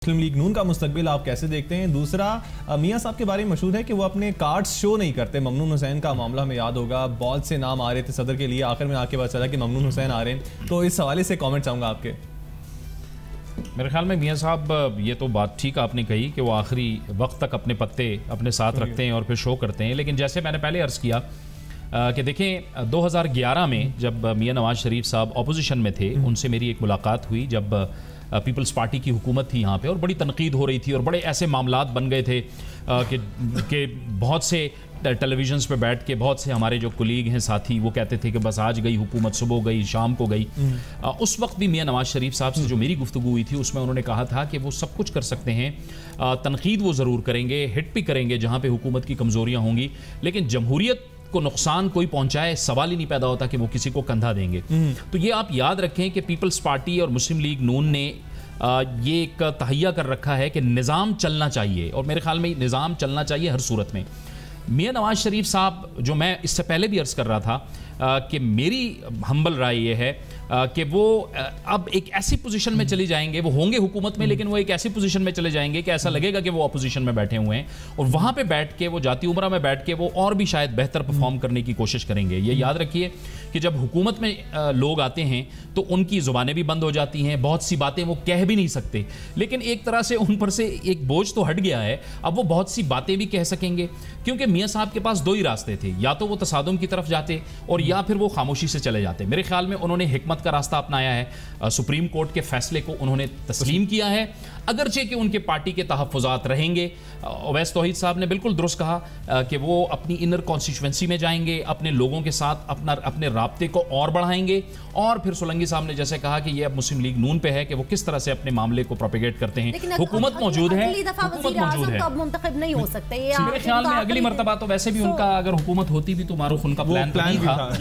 मुस्लिम league नून का मुस्तकबिल आप कैसे देखते हैं? दूसरा, मियां साहब के बारे में मशहूर है कि वो अपने कार्ड्स शो नहीं करते। ममनून हुसैन का मामला हमें याद होगा, बहुत से नाम आ रहे थे सदर के लिए, आखिर में आके पता चला कि ममनून हुसैन आ रहे हैं। तो इस हवाले से कमेंट चाहूँगा आपके। मेरे ख्याल में मियां साहब ये तो बात ठीक आपने कही कि वो आखिरी वक्त तक अपने पत्ते अपने साथ रखते हैं और फिर शो करते हैं। लेकिन जैसे मैंने पहले अर्ज़ किया कि देखें 2011 में जब मियां नवाज शरीफ साहब अपोजिशन में थे, उनसे मेरी एक मुलाकात हुई जब पीपल्स पार्टी की हुकूमत थी यहाँ पे, और बड़ी तनकीद हो रही थी और बड़े ऐसे मामलात बन गए थे कि बहुत से टेलीविजन्स पे बैठ के बहुत से हमारे जो कुलीग हैं, साथी, वो कहते थे कि बस आज गई हुकूमत, सुबह गई, शाम को गई। उस वक्त भी मियां नवाज शरीफ साहब से जो मेरी गुफ्तगू हुई थी उसमें उन्होंने कहा था कि वो सब कुछ कर सकते हैं, तनकीद वो ज़रूर करेंगे, हिट भी करेंगे जहाँ पे हुकूमत की कमज़ोरियाँ होंगी, लेकिन जमहूरियत को नुकसान कोई पहुंचाए सवाल ही नहीं पैदा होता कि वो किसी को कंधा देंगे। तो ये आप याद रखें कि पीपल्स पार्टी और मुस्लिम लीग नून ने ये एक तहैया कर रखा है कि निज़ाम चलना चाहिए, और मेरे ख्याल में निज़ाम चलना चाहिए हर सूरत में। मियां नवाज शरीफ साहब, जो मैं इससे पहले भी अर्ज़ कर रहा था कि मेरी हम्बल राय ये है कि वो अब एक ऐसी पोजीशन में चले जाएंगे, वो होंगे हुकूमत में लेकिन वो एक ऐसी पोजीशन में चले जाएंगे कि ऐसा लगेगा कि वो अपोजिशन में बैठे हुए हैं, और वहाँ पे बैठ के वो जाती उम्रा में बैठ के वो और भी शायद बेहतर परफॉर्म करने की कोशिश करेंगे। ये याद रखिए कि जब हुकूमत में लोग आते हैं तो उनकी ज़ुबानें भी बंद हो जाती हैं, बहुत सी बातें वो कह भी नहीं सकते, लेकिन एक तरह से उन पर से एक बोझ तो हट गया है, अब वो बहुत सी बातें भी कह सकेंगे, क्योंकि मियां साहब के पास दो ही रास्ते थे, या तो वो तसादुम की तरफ जाते और या फिर वो खामोशी से चले जाते। मेरे ख्याल में उन्होंने हिकमत का रास्ता अपनाया है, सुप्रीम कोर्ट के फैसले को उन्होंने तस्लीम किया है, अगरचे कि उनके पार्टी के तहफ़्फ़ुज़ात रहेंगे। अवैस तौहीद साहब ने बिल्कुल दुरुस्त कहा कि वो अपनी इनर कॉन्स्टिट्यूएंसी में जाएंगे, अपने लोगों के साथ अपने राब्ते को और बढ़ाएंगे, और फिर सोलंकी साहब ने जैसे कहा कि ये अब मुस्लिम लीग नून पे है कि वो किस तरह से अपने मामले को प्रोपेगेट करते हैं। हुकूमत मौजूद है, हुकूमत मौजूद है, मुंतखब नहीं हो सकते। मेरे ख्याल में अगली मरतबा तो वैसे भी उनका अगर हुकूमत होती भी तो मारूफ उनका प्लान था।